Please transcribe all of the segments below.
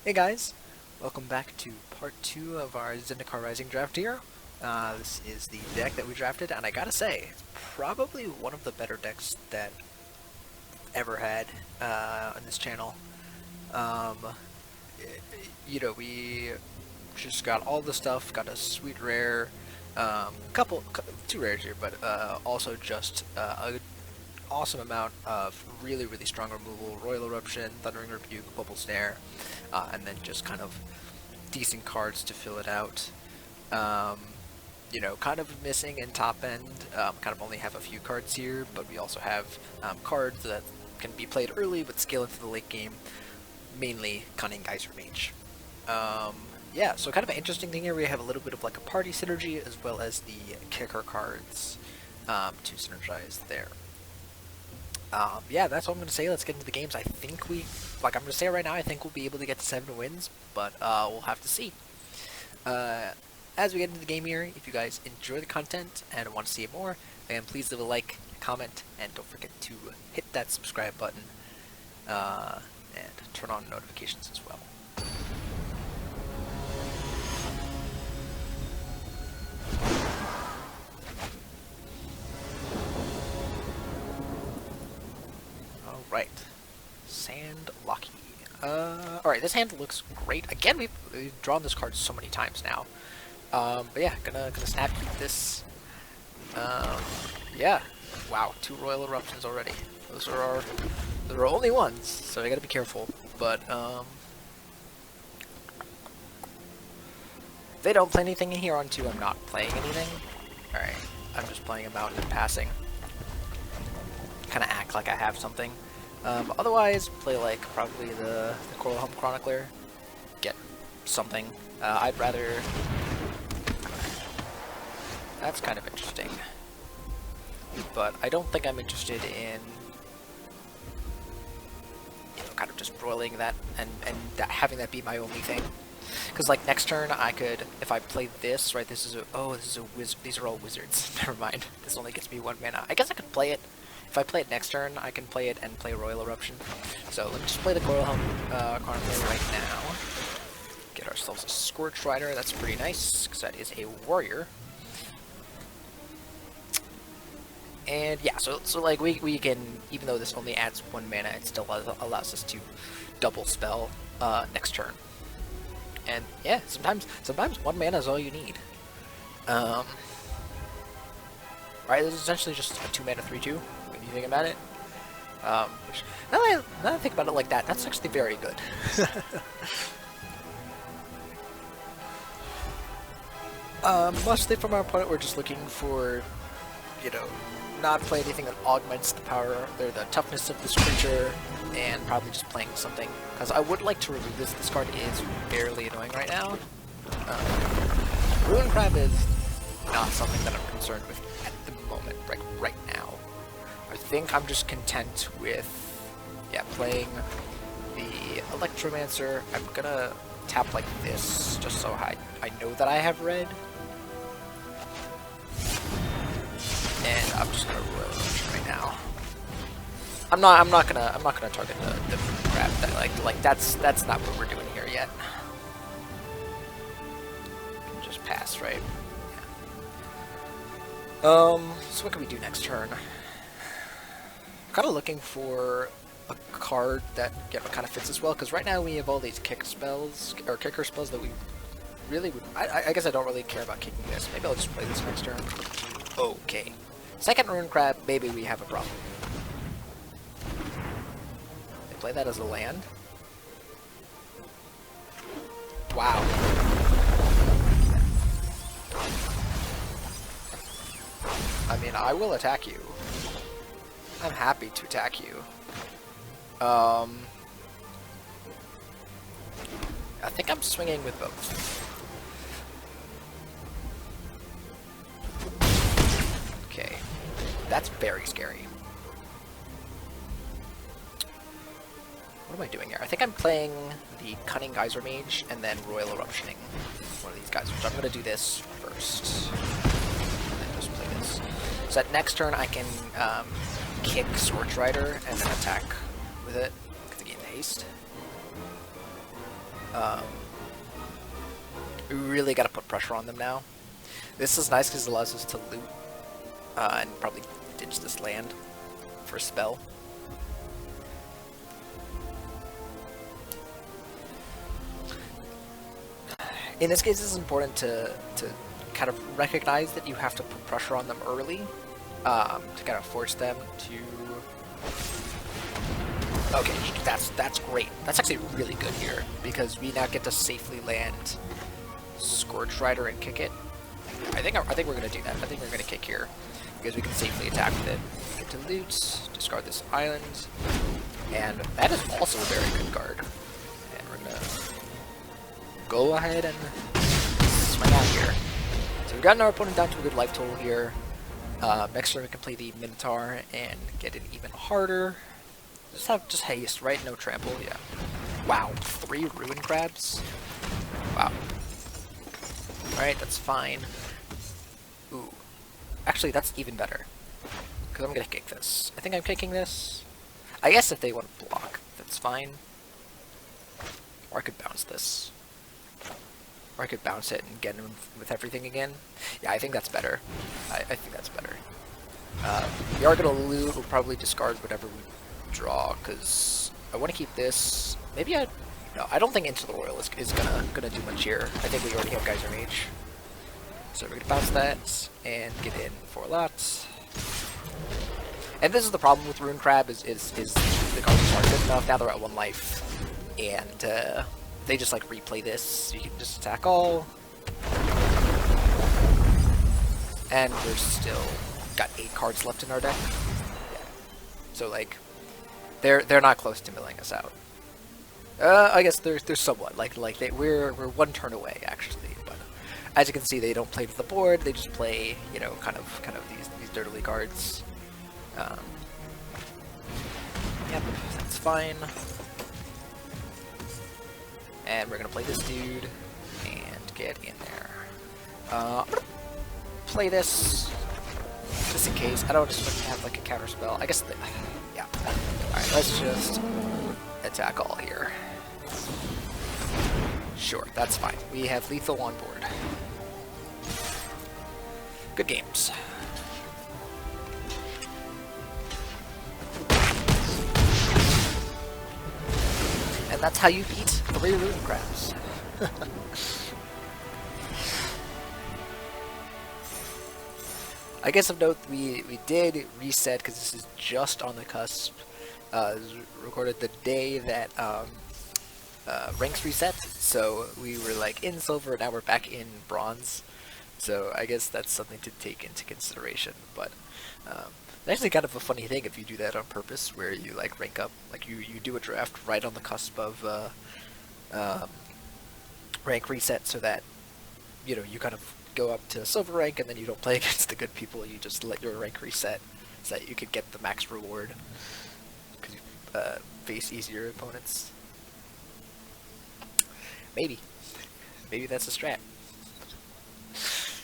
Hey guys, welcome back to part 2 of our Zendikar Rising draft here. This is the deck that we drafted, and I gotta say, it's probably one of the better decks that ever had on this channel. Um, we just got all the stuff, got a sweet rare, two rares here, but also just a awesome amount of really strong removal, Royal Eruption, Thundering Rebuke, Bubble Snare, and then just kind of decent cards to fill it out. Kind of missing in top end, kind of only have a few cards here, but we also have cards that can be played early but scale into the late game, mainly Cunning Geyser Mage. Yeah, so kind of an interesting thing here, we have a little bit of like a party synergy as well as the kicker cards to synergize there. Yeah, that's what I'm going to say. Let's get into the games. I think I'm going to say right now, I think we'll be able to get to 7 wins, but we'll have to see. As we get into the game here, if you guys enjoy the content and want to see more, then please leave a like, comment, and don't forget to hit that subscribe button and turn on notifications as well. Alright, Sand Lucky. Alright, this hand looks great. Again, we've drawn this card so many times now. But yeah, gonna snap keep this. Yeah. Wow, 2 Royal Eruptions already. Those are only ones, so I gotta be careful. But if they don't play anything in here on 2, I'm not playing anything. Alright, I'm just playing them out and passing. Kinda act like I have something. Otherwise, play like probably the Coral Helm Chronicler. Get something. I'd rather. That's kind of interesting. But I don't think I'm interested in, kind of just broiling that and having that be my only thing. Because like next turn I could, if I play this, right, this is a wizard, these are all wizards, never mind. This only gets me 1 mana. I guess I could play it. If I play it next turn, I can play it and play Royal Eruption. So let me just play the Coral Helm Chronicler right now. Get ourselves a Scorch Rider, that's pretty nice, because that is a warrior. And yeah, so like we can, even though this only adds 1 mana, it still allows us to double spell next turn. And yeah, sometimes 1 mana is all you need. Right, this is essentially just a 2 mana 3/2 when you think about it. Which now that I think about it like that, that's actually very good. Mostly from our opponent, we're just looking for, not play anything that augments the power or the toughness of this creature, and probably just playing something. Because I would like to remove this. This card is fairly annoying right now. Ruin Crab is not something that I'm concerned with at the moment, like right now. I think I'm just content with, playing the Electromancer. I'm gonna tap like this, just so I know that I have red. And I'm just gonna Royal Eruption right now. I'm not gonna target the crab. That's not what we're doing here yet. Just pass, right? Yeah. So what can we do next turn? Kind of looking for a card that kind of fits as well, because right now we have all these kicker spells that we really would. I guess I don't really care about kicking this. Maybe I'll just play this next turn. Okay. Second Ruin Crab, maybe we have a problem. They play that as a land. Wow. I mean, I will attack you. I'm happy to attack you. I think I'm swinging with both. Okay. That's very scary. What am I doing here? I think I'm playing the Cunning Geyser Mage and then Royal Eruptioning one of these guys, which I'm going to do this first. And then just play this. So that next turn I can kick Scorch Rider and then attack with it to gain the haste. Um, we really got to put pressure on them now. This is nice because it allows us to loot and probably ditch this land for a spell. In this case, it's important to kind of recognize that you have to put pressure on them early to kind of force them to... Okay, that's great. That's actually really good here, because we now get to safely land Scourge Rider and kick it. I think we're gonna do that. I think we're gonna kick here, because we can safely attack with it. Get to loot, discard this island, and that is also a very good card. And we're gonna go ahead and swing out here. So we've gotten our opponent down to a good life total here. Next turn we can play the Minotaur and get it even harder. Just haste, right? No trample, yeah. Wow, 3 Ruin Crabs? Wow. Alright, that's fine. Ooh. Actually, that's even better. Because I'm gonna kick this. I think I'm kicking this. I guess if they want to block, that's fine. Or I could bounce this. Or I could bounce it and get him with everything again. Yeah, I think that's better. I think that's better. We are gonna loot, we'll probably discard whatever we draw, because I want to keep this. Maybe no, I don't think Into the Royal is gonna do much here. I think we already have Geyser Mage. So we're gonna bounce that and get in 4 lots. And this is the problem with Rune Crab is the cards aren't good enough. Now they're at 1 life. And they just like replay this, so you can just attack all. And we're still got 8 cards left in our deck. Yeah. So like they're not close to milling us out. I guess they're somewhat we're 1 turn away actually, but as you can see, they don't play to the board. They just play, you know, kind of these dirtily cards. Yep, that's fine. And we're gonna play this dude and get in there. Play this just in case. I don't just have like a counter spell. I guess yeah. Alright, let's just attack all here. Sure, that's fine. We have lethal on board. Good games. And that's how you beat 3 Rune Crabs. I guess of note, we did reset, because this is just on the cusp. It was recorded the day that ranks reset, so we were like in silver, now we're back in bronze. So I guess that's something to take into consideration. But it's actually kind of a funny thing if you do that on purpose, where you like rank up, like you do a draft right on the cusp of rank reset, so that you know you kind of go up to silver rank and then you don't play against the good people. You just let your rank reset so that you could get the max reward because you face easier opponents. Maybe that's a strat. It's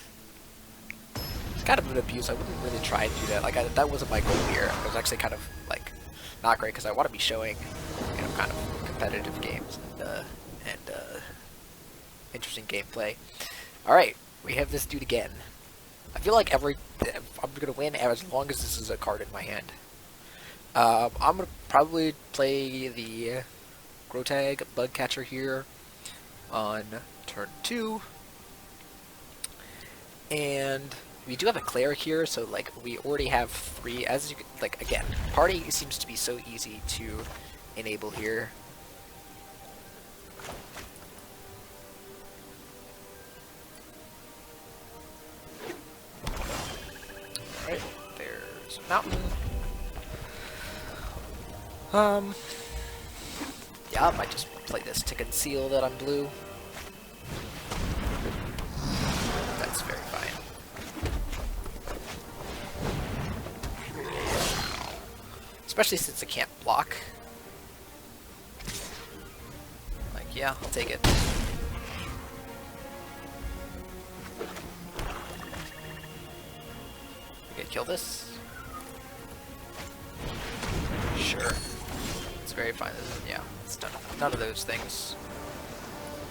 kind of an abuse. I wouldn't really try and do that. Like that wasn't my goal here. It was actually kind of like not great because I want to be showing, you know, kind of competitive games and interesting gameplay. All right, we have this dude again. I feel like I'm gonna win as long as this is a card in my hand. I'm gonna probably play the Grotag Bugcatcher here on turn 2, and we do have a Cleric here, so like we already have 3. As you can, like again, party seems to be so easy to enable here. Alright, there's a mountain. Yeah, I might just play this to conceal that I'm blue. That's very fine. Especially since it can't block. Like, yeah, I'll take it. Okay, kill this. Sure. It's very fine. Yeah, it's none of those things.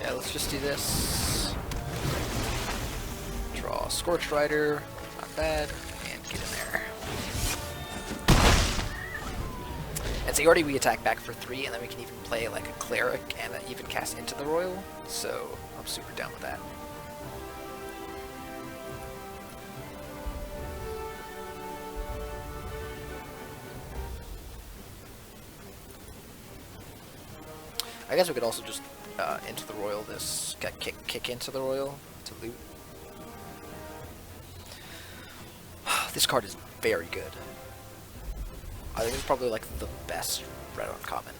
Yeah, let's just do this. Draw Scorched Rider, not bad, and get in there. And so already we attack back for 3, and then we can even play like a Cleric and even cast Into the Royal, so I'm super down with that. I guess we could also just Into the Royal this, kick Into the Royal to loot. This card is very good. I think it's probably like the best red uncommon.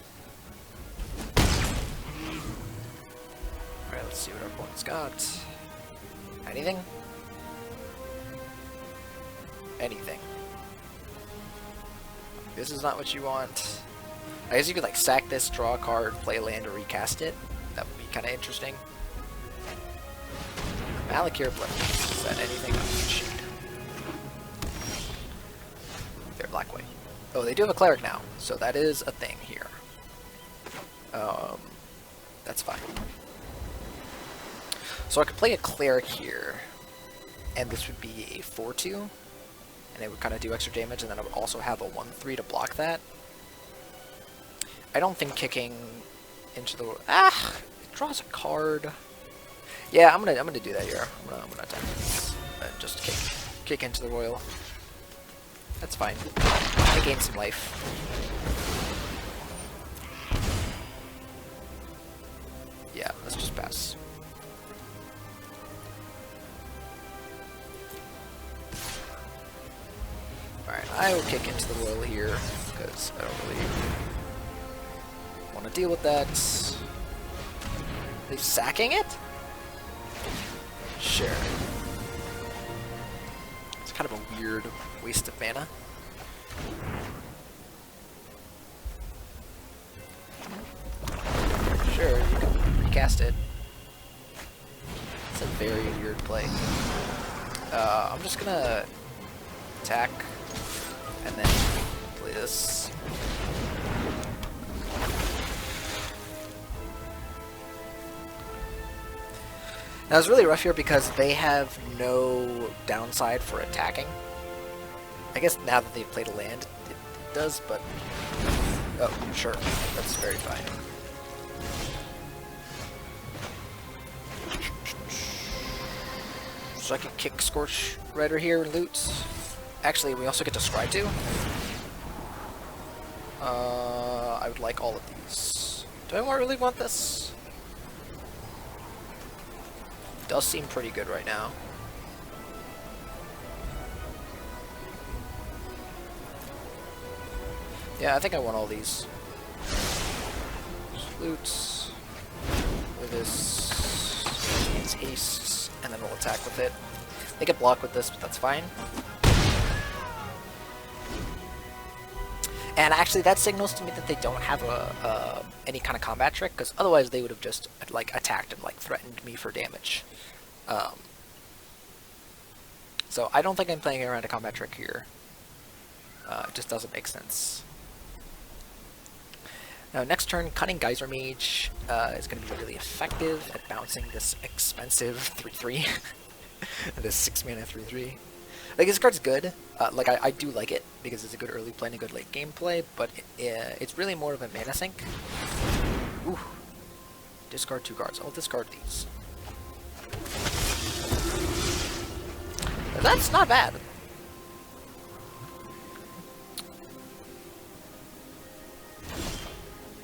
Alright, let's see what our opponent's got. Anything? Anything. This is not what you want. I guess you could like sack this, draw a card, play a land, or recast it. That would be kind of interesting. Malakir Blessings. Is that anything? Shoot. They're black white. Oh, they do have a cleric now, so that is a thing here. That's fine. So I could play a cleric here, and this would be a 4/2, and it would kind of do extra damage, and then I would also have a 1/3 to block that. I don't think kicking into the it draws a card. Yeah, I'm gonna do that here. I'm gonna attack this and just kick into the royal. That's fine. I gain some life. Yeah, let's just pass. Alright, I will kick into the royal here because I don't really want to deal with that. Are they sacking it? Sure. It's kind of a weird waste of mana. Sure, you can recast it. It's a very weird play. I'm just gonna attack and then play this. Now it's really rough here because they have no downside for attacking. I guess now that they've played a land, it does, but... Oh, sure. That's very fine. So I can kick Scorch Rider here and loot. Actually, we also get to Scry too. I would like all of these. Do I really want this? Does seem pretty good right now. Yeah, I think I want all these. Loot with this. It's haste, and then we'll attack with it. They get blocked with this, but that's fine. And actually, that signals to me that they don't have any kind of combat trick, because otherwise they would have just like attacked and like threatened me for damage. So I don't think I'm playing around a combat trick here. It just doesn't make sense. Now next turn, Cunning Geyser Mage is going to be really effective at bouncing this expensive 3/3. This 6 mana 3/3. Like, this card's good. Like, I do like it because it's a good early play and a good late game play, but it's really more of a mana sink. Ooh. Discard 2 cards. I'll discard these. That's not bad.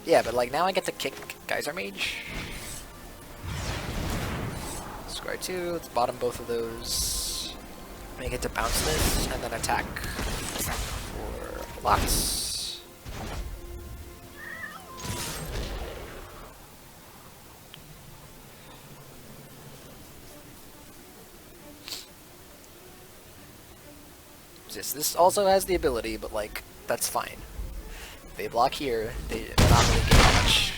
Yeah, but like now I get to kick Geyser Mage. Scry 2, let's bottom both of those. I get to bounce this and then attack for lots. This also has the ability, but like that's fine. They block here, they're not really getting much.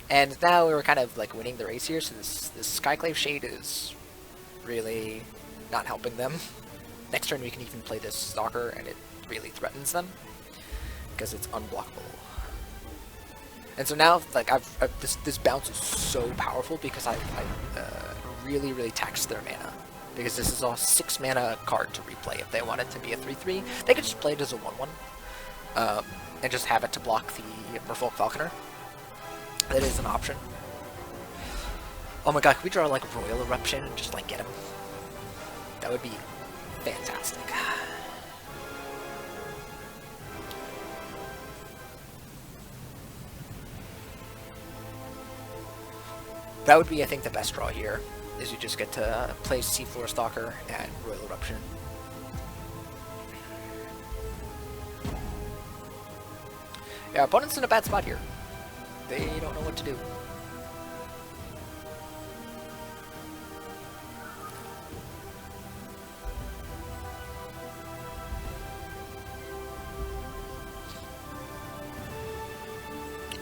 And now we're kind of like winning the race here, so this Skyclave Shade is really not helping them. Next turn we can even play this Stalker and it really threatens them because it's unblockable. And so now, like, this bounce is so powerful because I really taxed their mana. Because this is a 6 mana card to replay. If they want it to be a 3/3, they could just play it as a 1/1. And just have it to block the Merfolk Falconer. That is an option. Oh my god, can we draw like Royal Eruption and just like get him? That would be fantastic. That would be, I think, the best draw here, is you just get to play Seafloor Stalker and Royal Eruption. Yeah, opponent's in a bad spot here. They don't know what to do.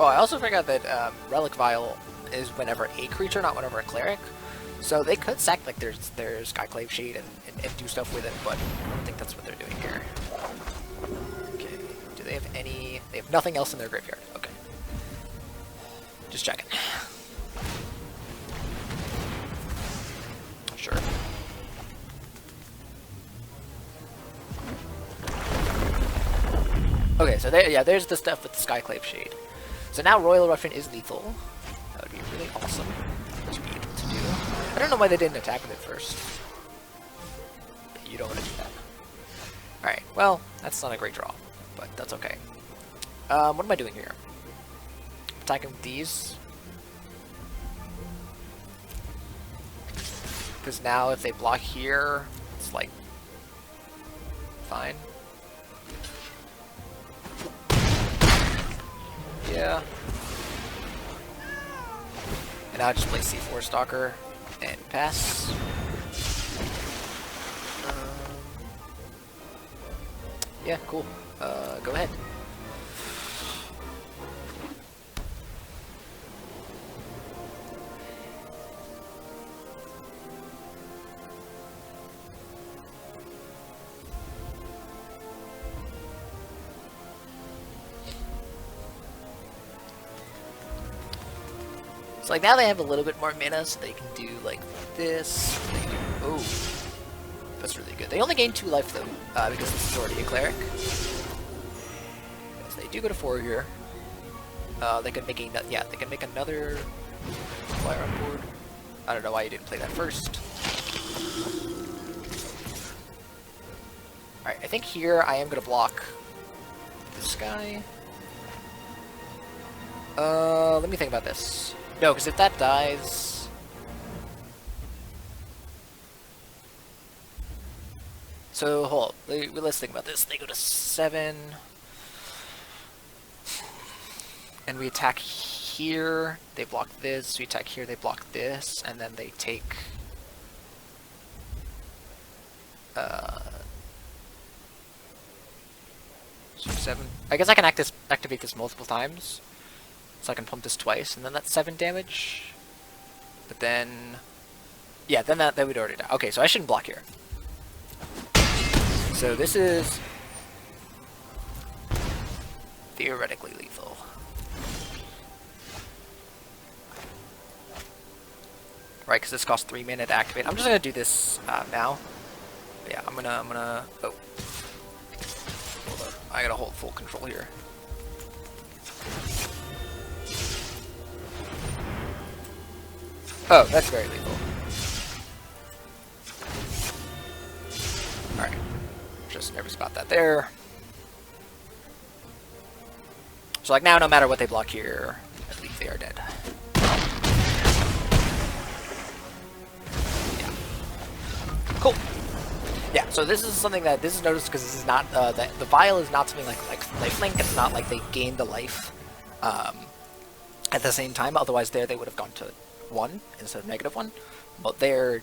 Oh, I also forgot that Relic Vial is whenever a creature, not whenever a cleric. So they could sack like their Skyclave Shade and do stuff with it, but I don't think that's what they're doing here. Okay, do they have any... They have nothing else in their graveyard. Okay. Just checking. Sure. Okay, so there, yeah, there's the stuff with the Skyclave Shade. So now Royal Eruption is lethal. That would be really awesome to be able to do. I don't know why they didn't attack with it first. You don't want to do that. Alright, well, that's not a great draw, but that's okay. What am I doing here? Attacking with these. Because now if they block here, it's like... fine. Yeah. And now I just play C4 Stalker and pass. Yeah, cool. Go ahead. So like now they have a little bit more mana, so they can do like this. They can do, oh, that's really good. They only gain 2 life though, because this is already a cleric. Yes, they do go to 4 here. They could make they can make another flyer on board. I don't know why you didn't play that first. Alright, I think here I am gonna block this guy. Let me think about this. No, because if that dies... So, hold on. Let's think about this. They go to 7. And we attack here. They block this. We attack here. They block this. And then they take... 7. I guess I can activate this multiple times. So I can pump this twice, and then that's 7 damage. But then... Yeah, then that would already die. Okay, so I shouldn't block here. So this is... theoretically lethal. Right, because this costs 3 mana to activate. I'm just gonna do this now. But yeah, I'm gonna... Oh. Hold on. I gotta hold full control here. Oh, that's very lethal. Alright. Just nervous about that there. So like now, no matter what they block here, at least they are dead. Yeah. Cool. Yeah, so this is something that, this is noticed because this is not, the vial is not something like lifelink. It's not like they gain the life at the same time, otherwise they would have gone to 1 instead of -1, but their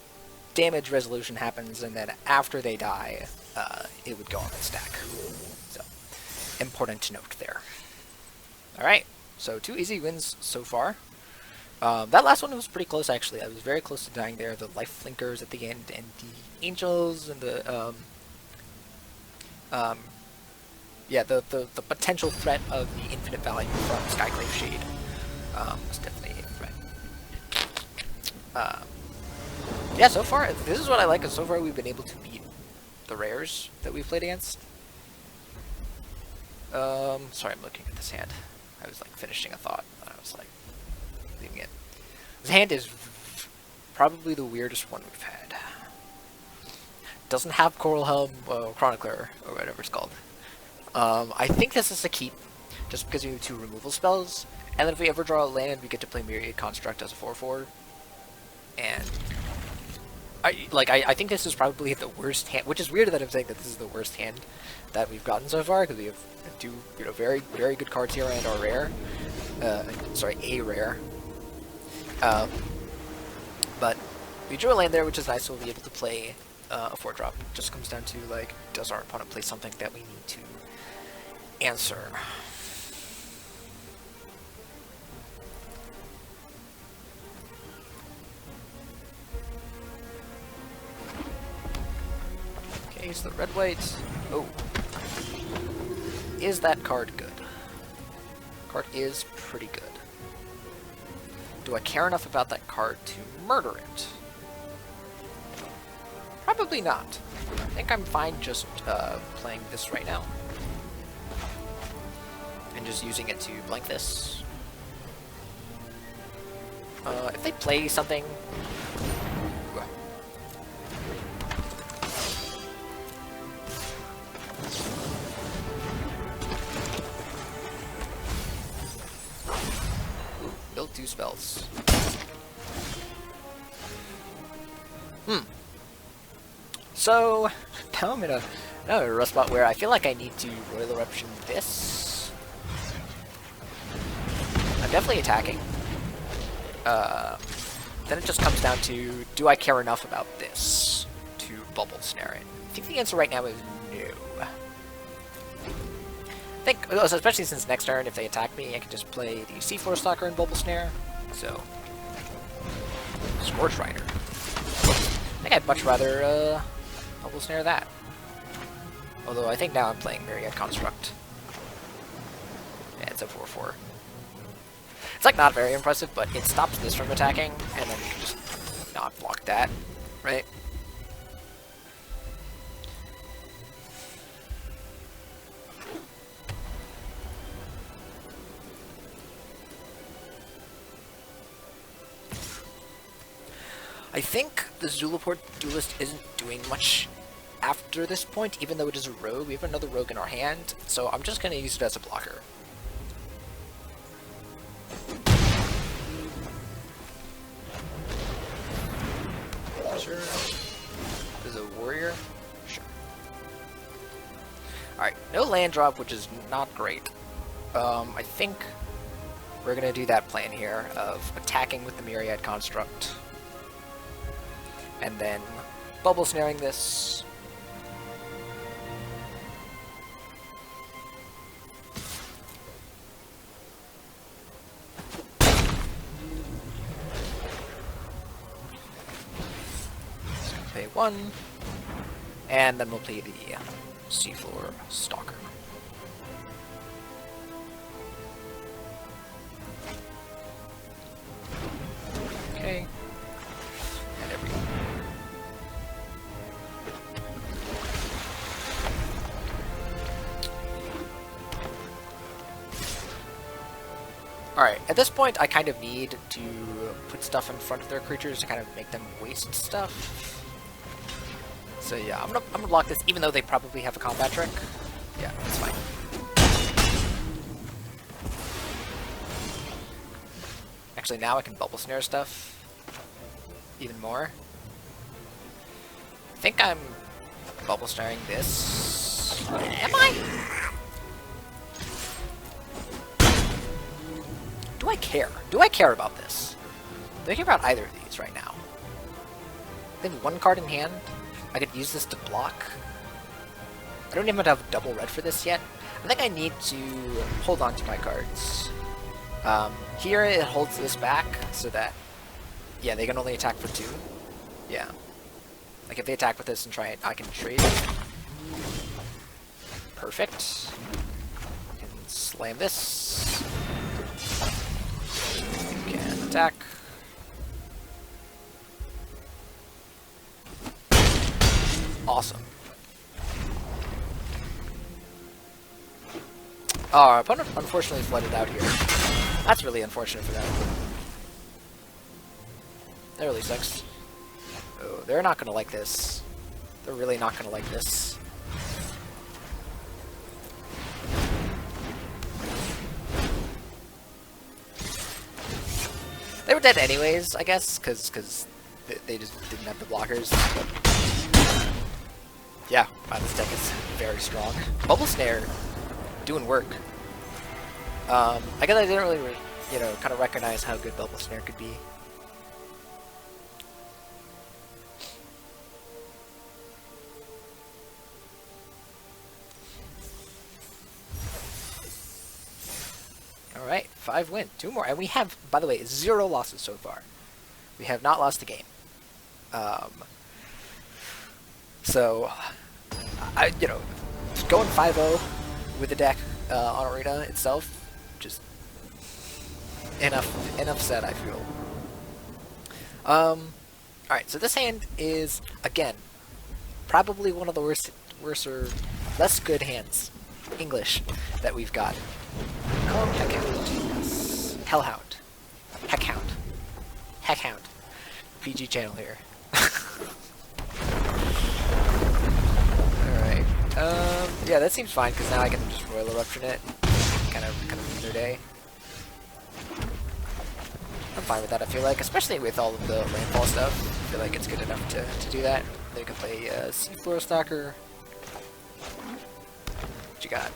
damage resolution happens, and then after they die, it would go on the stack. So, important to note there. Alright, so 2 easy wins so far. That last one was pretty close, actually. I was very close to dying there. The life flinkers at the end, and the angels, and the, yeah, the potential threat of the infinite value from Skyclave Shade It's definitely right. Yeah, so far, this is what I like, is so far we've been able to beat the rares that we've played against. Sorry, I'm looking at this hand. I was, like, finishing a thought, and I was, like, leaving it. This hand is probably the weirdest one we've had. Doesn't have Coral Helm, Chronicler, or whatever it's called. I think this is a keep, just because we have 2 removal spells, and then if we ever draw a land, we get to play Myriad Construct as a 4/4. And I think this is probably the worst hand, which is weird that I'm saying that this is the worst hand that we've gotten so far, because we have 2, very, very good cards here and our rare. Sorry, a rare. But we drew a land there, which is nice, so we'll be able to play a 4-drop. It just comes down to, like, does our opponent play something that we need to answer? Okay, so the red-white. Oh. Is that card good? Card is pretty good. Do I care enough about that card to murder it? Probably not. I think I'm fine just playing this right now. And just using it to blank this. If they play something... Build 2 spells. So, now I'm in a rough spot where I feel like I need to Royal Eruption this. I'm definitely attacking. Then it just comes down to, do I care enough about this to Bubble Snare it? I think the answer right now is no. I think, especially since next turn, if they attack me, I can just play the C4 Stalker and Bubble Snare. So, Scorch Rider. I think I'd much rather Bubble Snare that. Although I think now I'm playing Myriad Construct. Yeah, it's a 4/4. It's like not very impressive, but it stops this from attacking, and then you can just not block that, right? I think the Zulaport Duelist isn't doing much after this point, even though it is a rogue. We have another rogue in our hand, so I'm just going to use it as a blocker. Sure. Is a warrior? Sure. Alright, no land drop, which is not great. I think we're going to do that plan here of attacking with the Myriad Construct. And then Bubble Snaring this. Pay 1, and then we'll play the Seafloor Stalker. Okay, and everything. Alright, at this point I kind of need to put stuff in front of their creatures to kind of make them waste stuff. So yeah, I'm gonna block this, even though they probably have a combat trick. Yeah, it's fine. Actually, now I can Bubble Snare stuff even more. I think I'm Bubble Snaring this. Am I? Do I care? Do I care about this? Do I care about either of these right now? I have 1 card in hand. I could use this to block. I don't even have double red for this yet. I think I need to hold on to my cards. Here it holds this back so that, yeah, they can only attack for 2. Yeah. Like if they attack with this and try it, I can trade. Perfect. I can slam this. attack. Awesome. Oh, our opponent unfortunately flooded out here. That's really unfortunate for them. That really sucks. Oh, they're not gonna like this. They're really not gonna like this. They were dead anyways, I guess, because they just didn't have the blockers. But yeah, wow, this deck is very strong. Bubble Snare, doing work. I guess I didn't really, you know, kind of recognize how good Bubble Snare could be. Alright, 5 win, 2 more. And we have, by the way, 0 losses so far. We have not lost a game. So, you know, going 5-0 with the deck on Arena itself, just enough said, I feel. Alright, so this hand is, again, probably one of the worse or less good hands, English, that we've got. Heckhound. Hellhound. Heckhound. Heckhound. PG channel here. Alright. Yeah, that seems fine, because now I can just Royal Eruption it. Kind of ruin their day. I'm fine with that, I feel like, especially with all of the landfall stuff. I feel like it's good enough to do that. Then you can play Seafloor Stalker. What you got?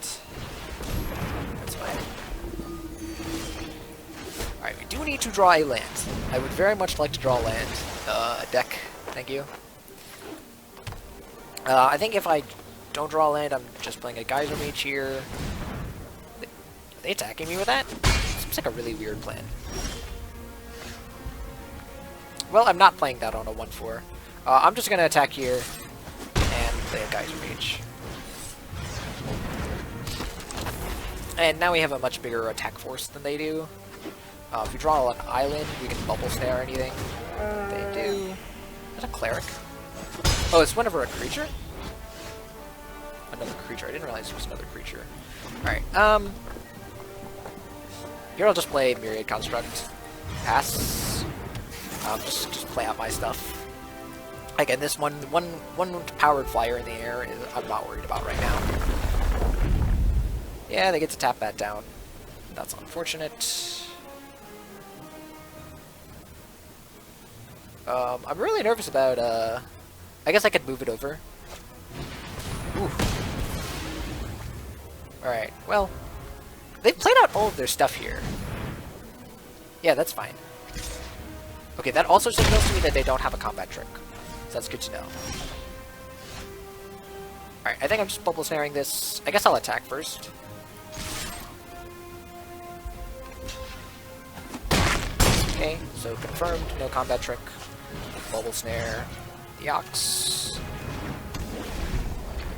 That's fine. Alright, we do need to draw a land. I would very much like to draw a land. A deck, thank you. I think if I don't draw a land, I'm just playing a Geyser Mage here. Are they attacking me with that? Seems like a really weird plan. Well, I'm not playing that on a 1-4. I'm just going to attack here and play a Geyser Mage. And now we have a much bigger attack force than they do. If we draw an island, we can Bubble Snare or anything. They do. Is that a Cleric? Oh, it's whenever a creature? Another creature. I didn't realize it was another creature. Alright, here I'll just play Myriad Construct. Pass. Just play out my stuff. Again, this one powered flyer in the air is I'm not worried about right now. Yeah, they get to tap that down. That's unfortunate. I'm really nervous about, I guess I could move it over. Ooh. Alright, well, they've played out all of their stuff here. Yeah, that's fine. Okay, that also signals to me that they don't have a combat trick. So that's good to know. Alright, I think I'm just Bubble Snaring this. I guess I'll attack first. Okay, so confirmed, no combat trick. Bubble Snare, the Ox.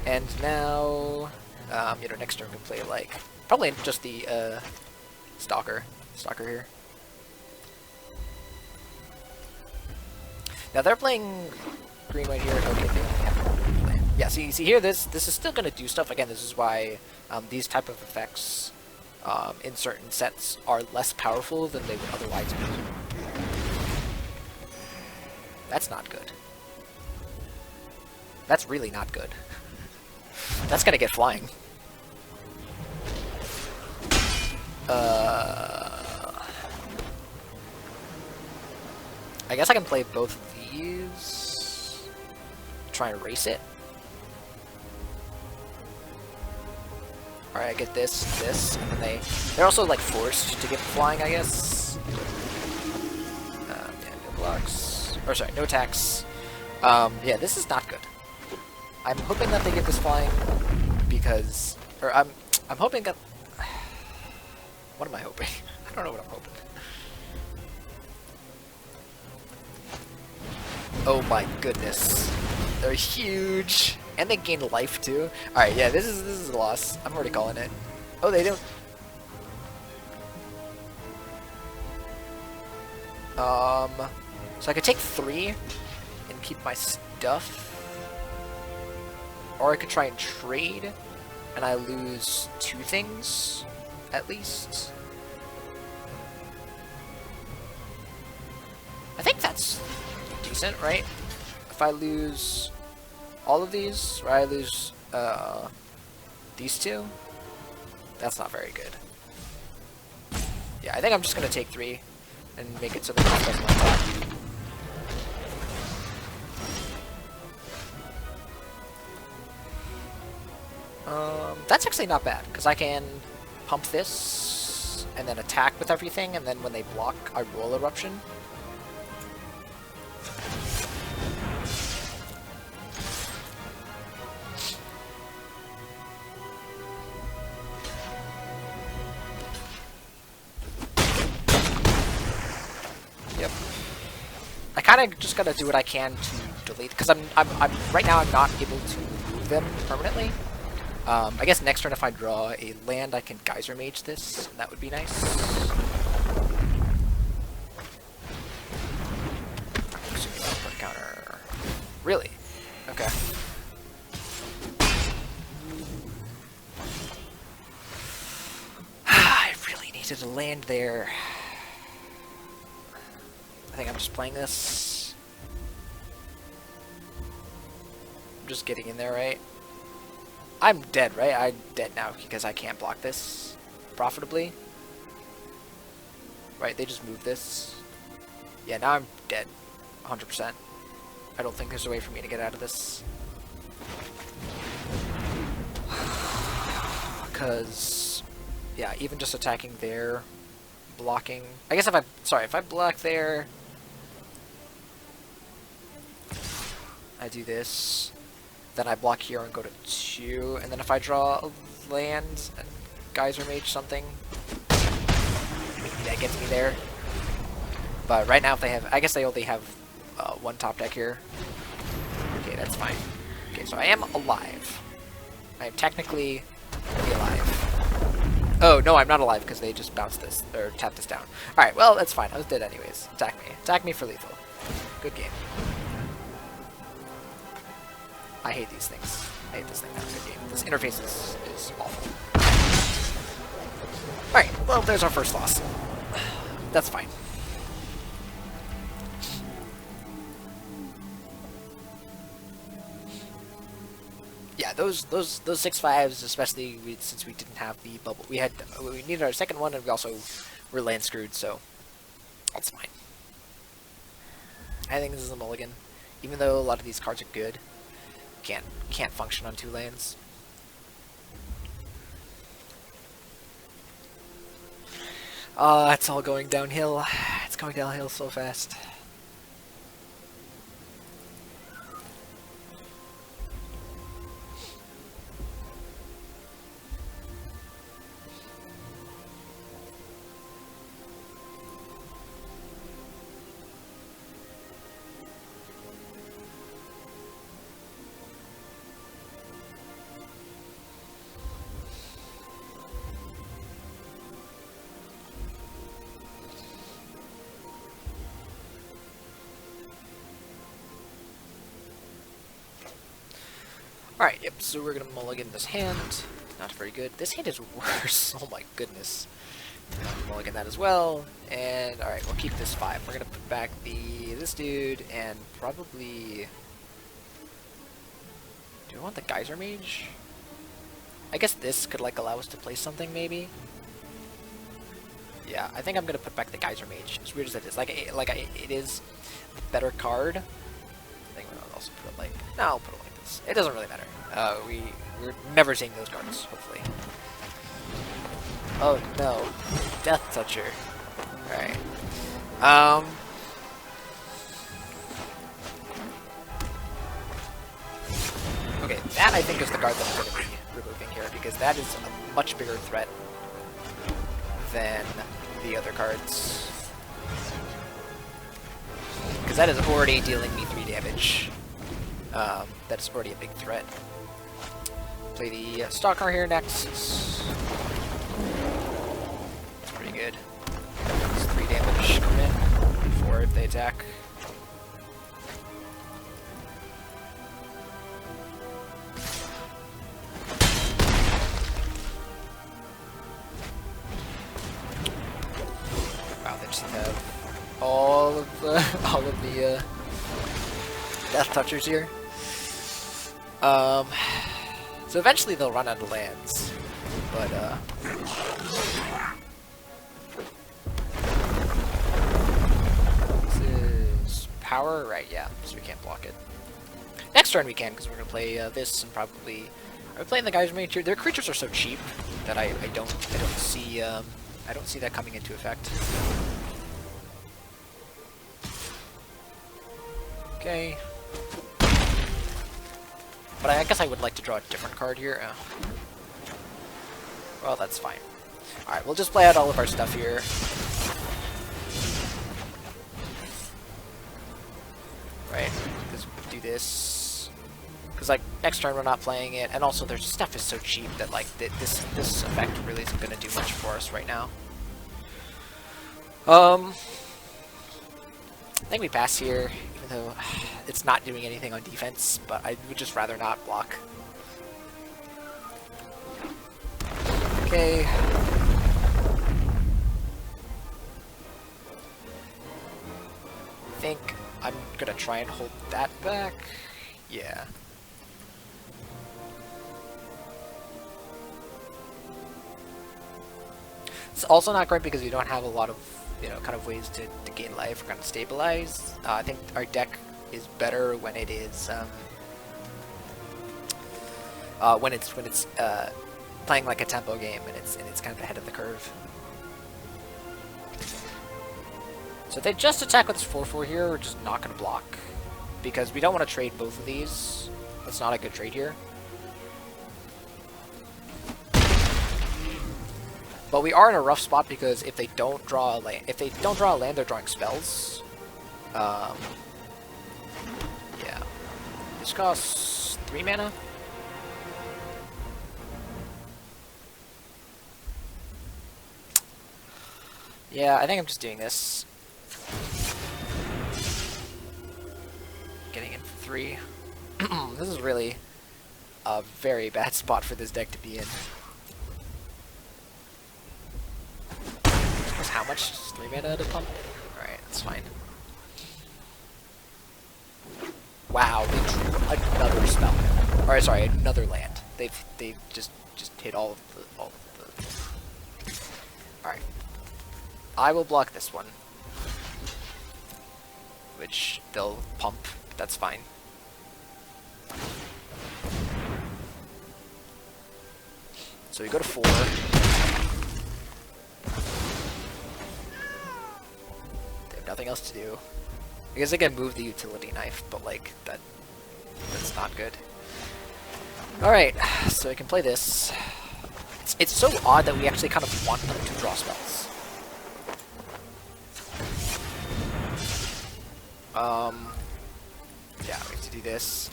And now, you know, next turn we can play, like, probably just the, Stalker here. Now they're playing green-white here. Okay, they only have one land. Yeah, see here, this is still gonna do stuff. Again, this is why, these type of effects, in certain sets are less powerful than they would otherwise be. That's not good. That's really not good. That's gonna get flying. I guess I can play both of these. Try and erase it. Alright, I get this, and then they're also like forced to get flying, I guess. Yeah, no blocks. Or sorry, no attacks. Yeah, this is not good. I'm hoping that they get this flying because, or I'm hoping that. What am I hoping? I don't know what I'm hoping. Oh my goodness, they're huge, and they gain life too. All right, yeah, this is a loss. I'm already calling it. Oh, they don't. So I could take 3 and keep my stuff. Or I could try and trade, and I lose 2 things, at least. I think that's decent, right? If I lose all of these, or I lose these 2, that's not very good. Yeah, I think I'm just gonna take 3 and make it so that it doesn't attack. That's actually not bad, because I can pump this, and then attack with everything, and then when they block, I roll Eruption. Yep. I kind of just gotta do what I can to delete, because I'm right now I'm not able to move them permanently. I guess next turn if I draw a land, I can Geyser Mage this, and that would be nice. Super output counter. Really? Okay. I really needed a land there. I think I'm just playing this. I'm just getting in there, right? I'm dead, right? I'm dead now because I can't block this profitably. Right, they just moved this. Yeah, now I'm dead. 100%. I don't think there's a way for me to get out of this. Because, yeah, even just attacking there, blocking... I guess if I block there... I do this... Then I block here and go to 2, and then if I draw a land and Geyser Mage something, maybe that gets me there. But right now, if they have, I guess they only have 1 top deck here. Okay, that's fine. Okay, so I am alive. I am technically alive. Oh no, I'm not alive because they just bounced this or tapped this down. All right, well that's fine. I was dead anyways. Attack me for lethal. Good game. I hate these things. I hate this thing. That's a good game. This interface is awful. Alright, well, there's our first loss. That's fine. Yeah, those 6/5s, especially since we didn't have the bubble. We needed our second one, and we also were land screwed, so that's fine. I think this is a mulligan. Even though a lot of these cards are good. Can't function on 2 lands. It's all going downhill. It's going downhill so fast. Alright, yep, so we're gonna mulligan this hand. Not very good. This hand is worse. Oh my goodness. Mulligan that as well. And alright, we'll keep this 5. We're gonna put back this dude and probably... Do we want the Geyser Mage? I guess this could like allow us to play something maybe. Yeah, I think I'm gonna put back the Geyser Mage. As weird as it is, it is the better card. I think we'll also put it like no, I'll put it like this. It doesn't really matter. We're never seeing those cards, hopefully. Oh no, Death Toucher. All right. Okay, that I think is the card that I'm going to be removing here because that is a much bigger threat than the other cards. Because that is already dealing me 3 damage. That is already a big threat. Play the Stalker here next. That's pretty good. That's 3 damage come in. 4. 4 if they attack. Wow, they just have all of the death touchers here. So eventually they'll run out of lands, but this is power, right? Yeah, so we can't block it. Next turn we can, because we're gonna play this and probably are we playing the Geyser Mage here. Their creatures are so cheap that I don't see that coming into effect. Okay. But I guess I would like to draw a different card here. Oh. Well, that's fine. Alright, we'll just play out all of our stuff here. Right, just do this. Because, like, next turn we're not playing it, and also their stuff is so cheap that, like, this effect really isn't going to do much for us right now. I think we pass here, even though it's not doing anything on defense, but I would just rather not block. Okay. I think I'm gonna try and hold that back. Yeah. It's also not great because we don't have a lot of, you know, kind of ways to gain life or kind of stabilize. I think our deck is better when it is when it's playing like a tempo game and it's kind of ahead of the curve. So if they just attack with this 4/4 here, we're just not going to block because we don't want to trade both of these. That's not a good trade here. But we are in a rough spot because if they don't draw a land, they're drawing spells. Yeah. This costs 3 mana. Yeah, I think I'm just doing this. Getting in for 3. This is really a very bad spot for this deck to be in. How much? Just 3 mana to pump? Alright, that's fine. Wow, they drew another spell. Alright, sorry, another land. They've just hit all of the Alright. I will block this one. Which they'll pump, but that's fine. So we go to 4. Nothing else to do. I guess I can move the utility knife, but like that's not good. Alright, so I can play this. It's so odd that we actually kind of want them to draw spells. Yeah, we have to do this.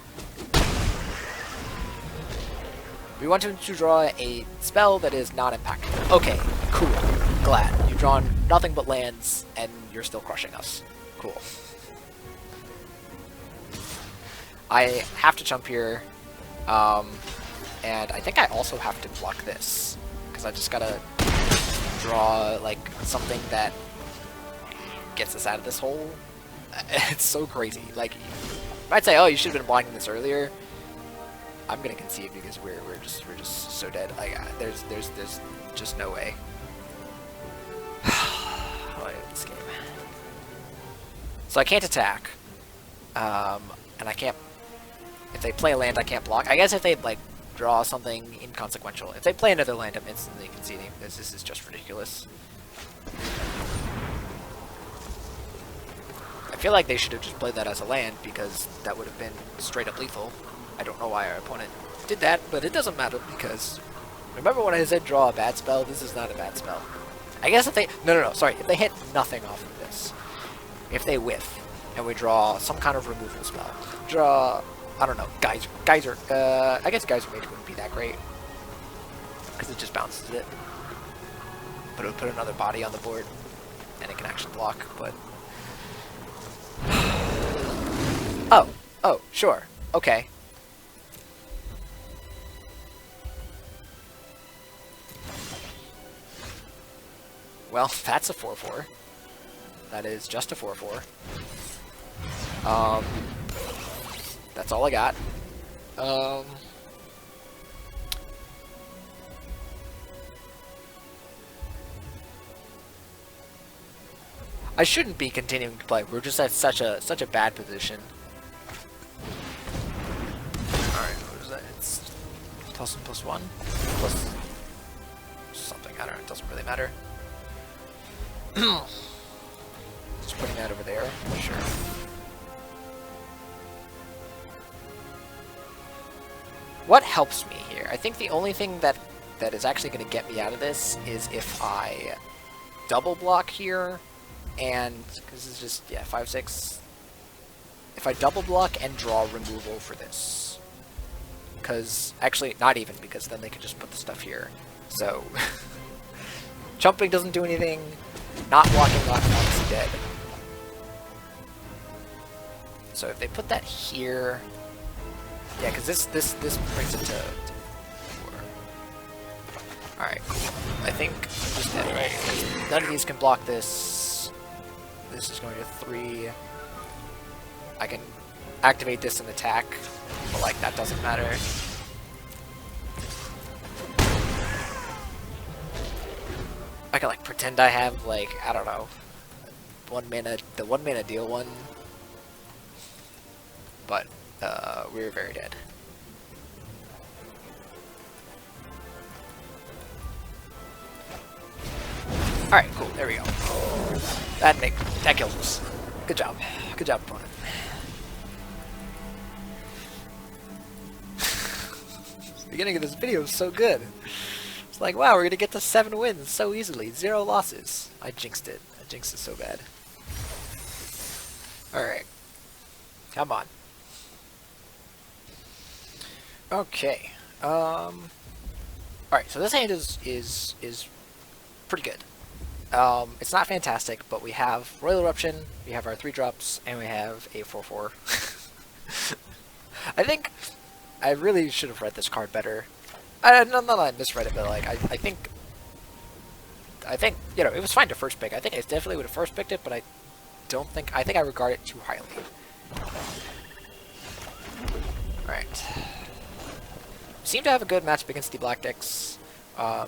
We want him to draw a spell that is not impactful. Okay, cool. Glad. You've drawn nothing but lands, and you're still crushing us. Cool. I have to jump here, and I think I also have to block this, because I just gotta draw, like, something that gets us out of this hole. It's so crazy. Like, you might say, oh, you should have been blocking this earlier. I'm gonna concede because we're just so dead. Like, there's just no way. This game. So I can't attack, and I can't. If they play a land, I can't block. I guess if they like draw something inconsequential. If they play another land, I'm instantly conceding. This is just ridiculous. I feel like they should have just played that as a land because that would have been straight up lethal. I don't know why our opponent did that, but it doesn't matter because remember when I said draw a bad spell? This is not a bad spell. I guess if they... No, sorry. If they hit nothing off of this, if they whiff, and we draw some kind of removal spell, draw, I don't know, Geyser. I guess Geyser Mage wouldn't be that great, because it just bounces it. But it would put another body on the board, and it can actually block, but... Oh, sure. Okay. Well, that's a 4/4. That is just a 4/4. That's all I got. I shouldn't be continuing to play. We're just at such a bad position. Alright, what is that? It's +1 plus something. I don't know, it doesn't really matter. Just putting that over there, sure. What helps me here? I think the only thing that is actually going to get me out of this is if I double block here, and because this is just, yeah, 5/6. If I double block and draw removal for this, because actually not even, because then they could just put the stuff here. So jumping doesn't do anything. Not blocking is dead. So if they put that here, yeah, because this brings it to 4. All right, cool. I think I'm just dead, right? None of these can block this. This is going to 3. I can activate this and attack, but like that doesn't matter. I can like pretend I have like, I don't know, the 1 mana deal one, but we're very dead. All right, cool. There we go. That kills us. Good job. Good job, opponent. The beginning of this video is so good. It's like, wow, we're gonna get to 7 wins so easily, 0 losses. I jinxed it. I jinxed it so bad. Alright. Come on. Okay. Alright, so this hand is pretty good. It's not fantastic, but we have Royal Eruption, we have our 3 drops, and we have a 4/4. I think I really should have read this card better. No, I misread it, but like I think you know, it was fine to first pick. I think I definitely would have first picked it, but I think I regard it too highly. All right. Seem to have a good matchup against the black decks. I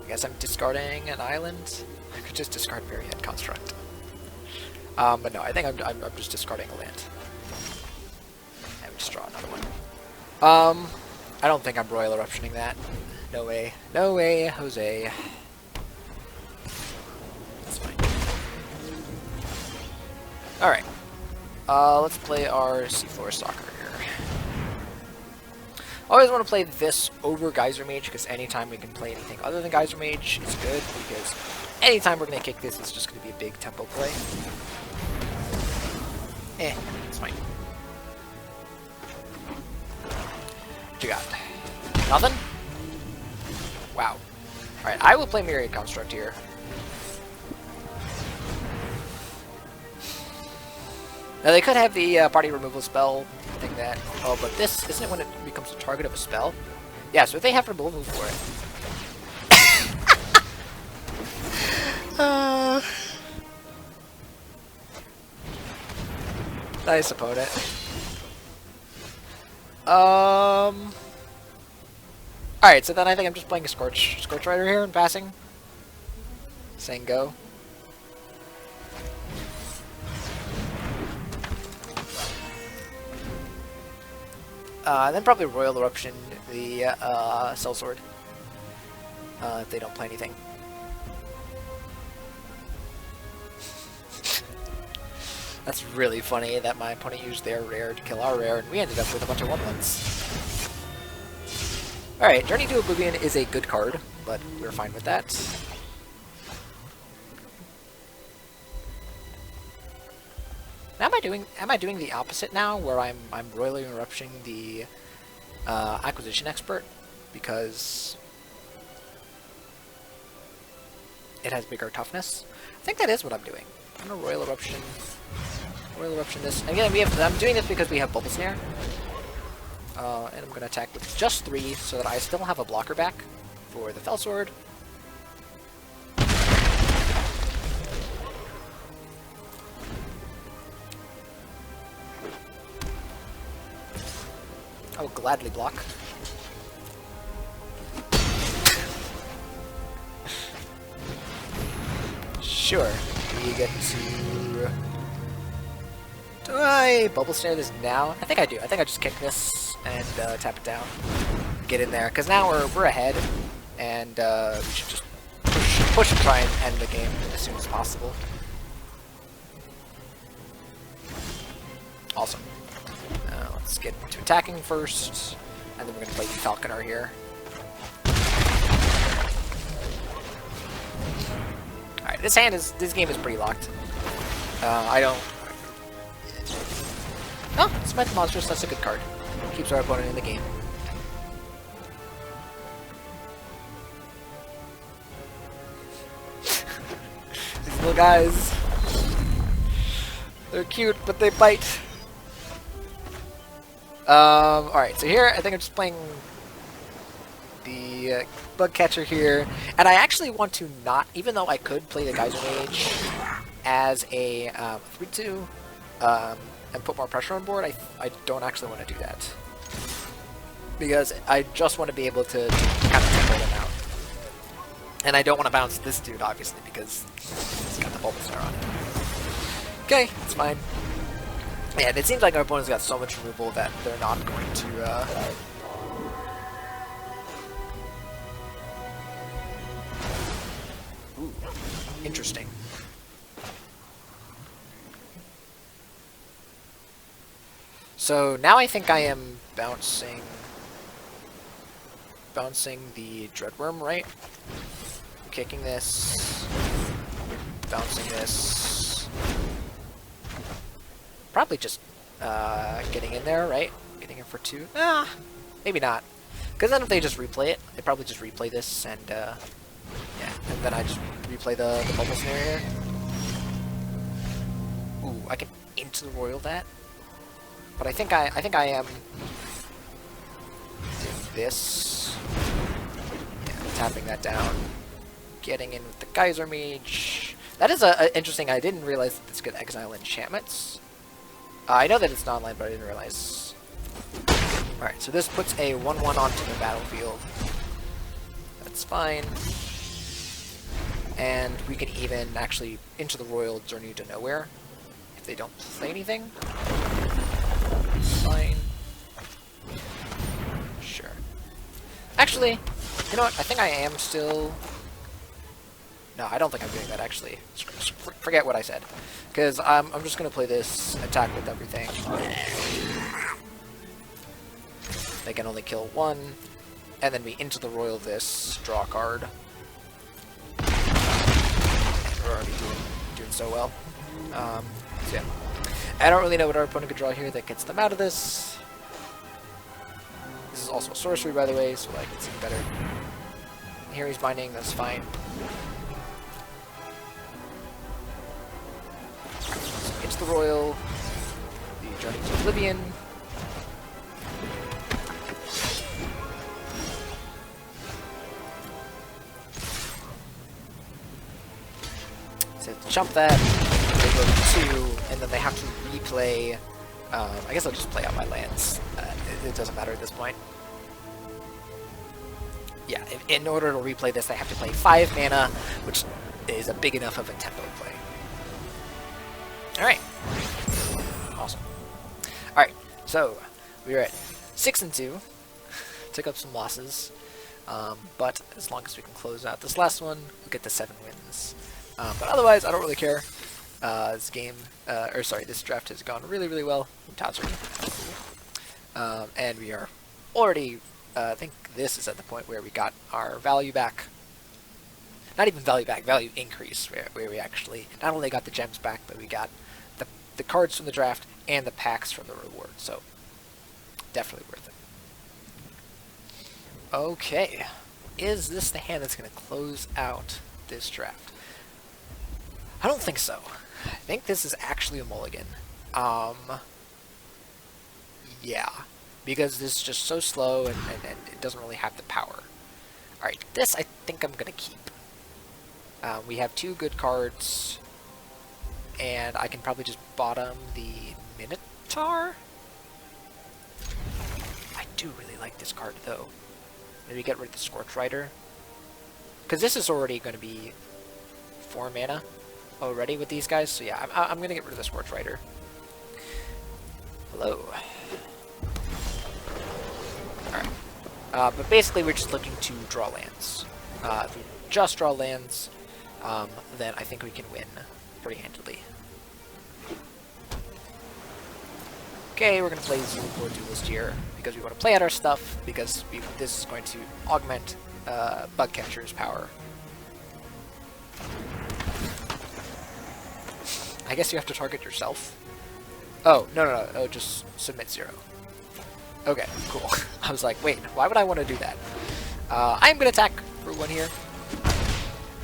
guess I'm discarding an island. I could just discard Myriad Construct. But no, I think I'm just discarding a land. And we just draw another one. I don't think I'm Royal Eruptioning that. No way. No way, Jose. That's fine. Alright. Let's play our Seafloor Stalker here. I always want to play this over Geyser Mage, because anytime we can play anything other than Geyser Mage is good, because anytime we're going to kick this, it's just going to be a big tempo play. It's fine. What you got? Nothing? Wow. Alright, I will play Myriad Construct here. Now they could have the party removal spell thing that... Oh, but this... Isn't it when it becomes a target of a spell? Yeah, so if they have removal for it. Nice opponent. Alright, so then I think I'm just playing a Scorch Rider here and passing. Saying go. Then probably Royal Eruption, the Sellsword. If they don't play anything. That's really funny that my opponent used their rare to kill our rare, and we ended up with a bunch of 1/1s. Alright, Journey to Oblivion is a good card, but we're fine with that. Now am I doing the opposite now, where I'm royally erupting the Acquisition Expert? Because it has bigger toughness. I think that is what I'm doing. I'm gonna Royal Eruption. Royal Eruption this. And again, I'm doing this because we have Bubble Snare. And I'm gonna attack with just 3 so that I still have a blocker back for the Fell Sword. I will gladly block. Sure. We get to... Do I Bubble Snare this now? I think I do. I think I just kick this and tap it down. Get in there. Because now we're ahead. And we should just push and try and end the game as soon as possible. Awesome. Let's get to attacking first. And then we're going to play Falconer here. Alright, this game is pretty locked. I don't... Oh, Smite the Monstrous, that's a good card. Keeps our opponent in the game. These little guys. They're cute, but they bite. Alright, so here I think I'm just playing the Bug Catcher here. And I actually want to not, even though I could play the Geyser Mage as a 3-2, and put more pressure on board, I don't actually want to do that. Because I just want to be able to kind of tempo them out. And I don't want to bounce this dude, obviously, because he's got the Bubble Snare on it. Okay, it's fine. Yeah, it seems like our opponent's got so much removal that they're not going to... Ooh, interesting. So now I think I am bouncing the Dreadworm, right? Kicking this, bouncing this. Probably just getting in there, right? Getting in for 2. Maybe not. Because then if they just replay it, they probably just replay this and yeah, and then I just replay the Bubble Snare here. Ooh, I can into the Royal that. But I think I am doing this. Yeah, tapping that down. Getting in with the Geyser Mage. That is interesting. I didn't realize that this could exile enchantments. I know that it's not online, but I didn't realize. Alright, so this puts a 1-1 onto the battlefield. That's fine. And we can even actually into the Royal Journey to Nowhere if they don't play anything. Fine. Sure. Actually, you know what? I think I am still... No, I don't think I'm doing that, actually. Forget what I said. Because I'm just going to play this attack with everything. They can only kill 1. And then we into the Royal this, draw a card. And we're already doing so well. So yeah. I don't really know what our opponent could draw here that gets them out of this. This is also a sorcery, by the way, so like it's even better. Here he's binding, that's fine. So it's the Royal, the Journey to Oblivion. So jump that. They go to 2, and then they have to replay. I guess I'll just play out my lands. It doesn't matter at this point. Yeah, in order to replay this, they have to play 5 mana, which is a big enough of a tempo play. Alright. Awesome. Alright, so we are at 6-2. Took up some losses. But as long as we can close out this last one, we'll get to 7 wins. But otherwise, I don't really care. This game, this draft has gone really, really well. And we are already, I think this is at the point where we got our value back. Not even value back, value increase, where we actually not only got the gems back, but we got the cards from the draft and the packs from the reward. So, definitely worth it. Okay. Is this the hand that's going to close out this draft? I don't think so. I think this is actually a mulligan. Yeah, because this is just so slow and it doesn't really have the power. Alright, this I think I'm gonna keep. We have 2 good cards, and I can probably just bottom the Minotaur. I do really like this card though. Maybe get rid of the Scorch Rider, because this is already going to be 4 mana already with these guys. So yeah, I'm going to get rid of the Scorch Rider. Hello. Alright. But basically we're just looking to draw lands. If we just draw lands, then I think we can win pretty handily. Okay, we're going to play Zendikar Duelist here, because we want to play out our stuff, because this is going to augment Bug Catcher's power. I guess you have to target yourself. Oh, no, oh, just submit 0. Okay, cool. I was like, wait, why would I want to do that? I'm going to attack for 1 here.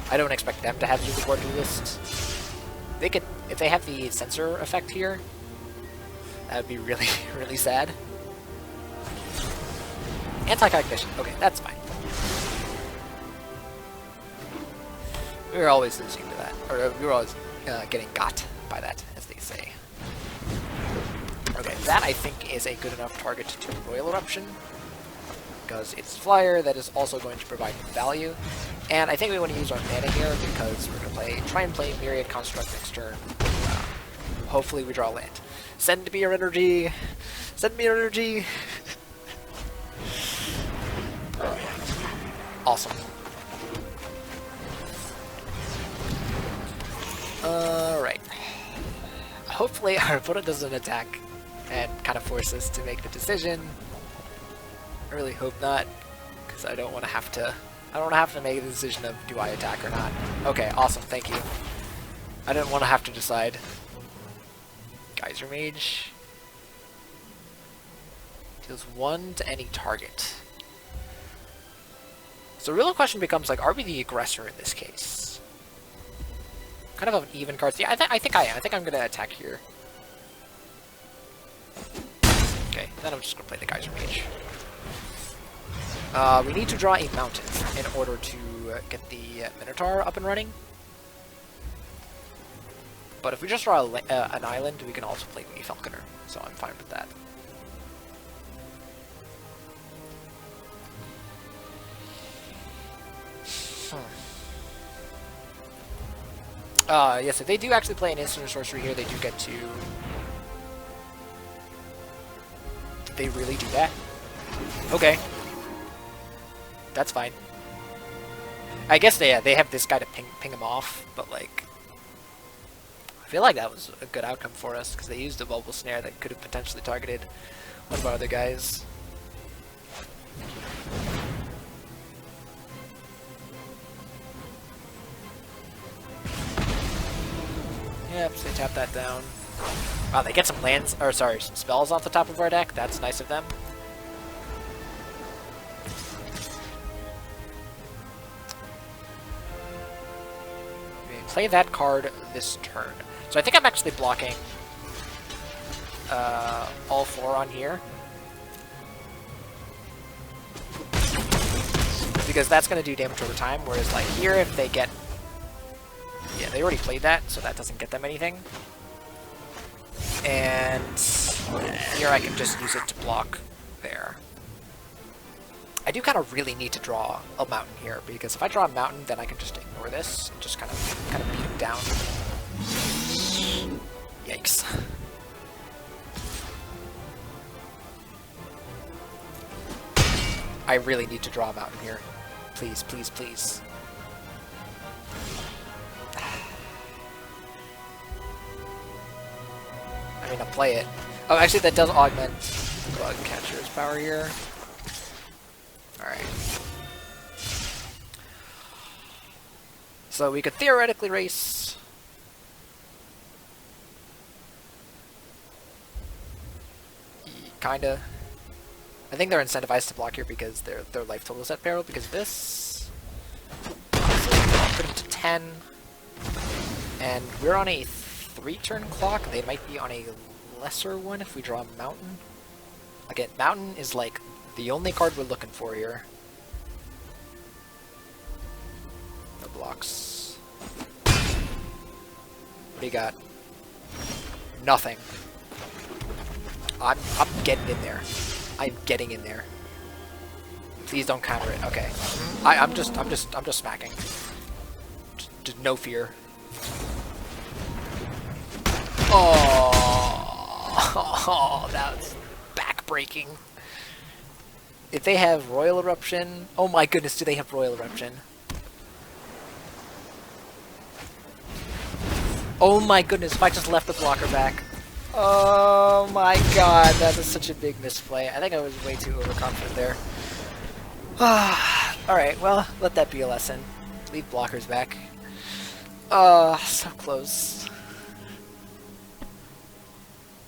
I don't expect them to have Zendikar Duelist. They could, if they have the sensor effect here, that would be really, really sad. Anti-cognition. Okay, that's fine. We were always losing to that. Or we were always getting got by that, as they say. Okay, that I think is a good enough target to Royal Eruption, because it's Flyer that is also going to provide value. And I think we want to use our mana here, because we're going to try and play Myriad Construct next turn. Hopefully we draw land. Send me your energy! Send me your energy! Awesome. Alright. Hopefully our opponent doesn't attack and kind of force us to make the decision. I really hope not, because I don't want to have to make the decision of do I attack or not. Okay, awesome, thank you. I didn't want to have to decide. Geyser Mage deals 1 to any target. So the real question becomes, like, are we the aggressor in this case? Kind of an even card. Yeah, I think I am. I think I'm going to attack here. Okay, then I'm just going to play the Geyser Mage. We need to draw a mountain in order to get the Minotaur up and running. But if we just draw an island, we can also play Wee Falconer, so I'm fine with that. Yes, if they do actually play an instant or sorcery here, they do get to... Did they really do that? Okay. That's fine. I guess they have this guy to ping him off, but like... I feel like that was a good outcome for us, because they used a Bubble Snare that could have potentially targeted one of our other guys. Yep, so they tap that down. Wow, they get some lands, or sorry, some spells off the top of our deck. That's nice of them. We play that card this turn. So I think I'm actually blocking all 4 on here, because that's going to do damage over time, whereas like here, if they get... Yeah, they already played that, so that doesn't get them anything. And here I can just use it to block there. I do kind of really need to draw a mountain here, because if I draw a mountain, then I can just ignore this and just kind of beat him down. Yikes. I really need to draw a mountain here. Please, please, please. I mean, I'll play it. Oh, actually, that does augment Bug Catcher's power here. Alright. So we could theoretically race. Kinda. I think they're incentivized to block here because their life total is at peril because of this. So put him to 10. 10, and we're on a 3-turn clock. They might be on a lesser one if we draw Mountain. Again, Mountain is like the only card we're looking for here. No blocks. What do you got? Nothing. I'm getting in there. I'm getting in there. Please don't counter it. Okay. I'm just smacking. Just no fear. Oh, that was back-breaking. If they have Royal Eruption... Oh my goodness, do they have Royal Eruption? Oh my goodness, if I just left the blocker back. Oh my god, that is such a big misplay. I think I was way too overconfident there. Alright, well, let that be a lesson. Leave blockers back. So close.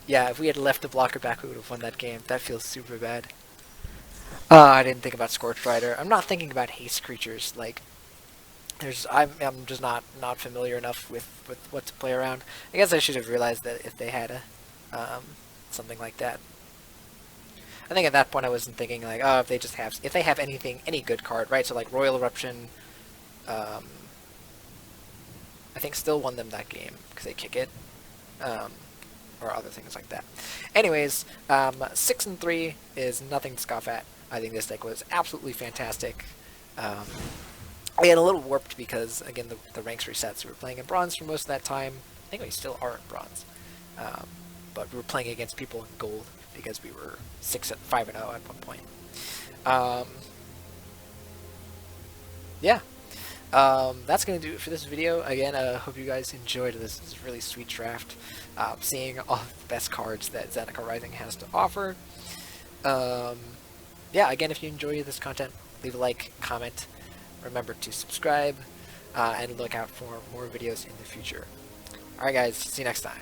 Yeah, if we had left the blocker back, we would have won that game. That feels super bad. I didn't think about Scorched Rider. I'm not thinking about haste creatures. Like, I'm just not familiar enough with what to play around. I guess I should have realized that if they had a something like that. I think at that point I wasn't thinking like, oh, if they have any good card, right? So like Royal Eruption, I think still won them that game because they kick it, or other things like that. Anyways, 6-3 is nothing to scoff at. I think this deck was absolutely fantastic. Again, a little warped because, again, the ranks reset, so we were playing in bronze for most of that time. I think we still are in bronze. But we were playing against people in gold because we were 5-0 at one point. Yeah. That's going to do it for this video. Again, hope you guys enjoyed this. This really sweet draft. Seeing all the best cards that Zendikar Rising has to offer. Yeah, again, if you enjoy this content, leave a like, comment. Remember to subscribe, and look out for more videos in the future. Alright guys, see you next time.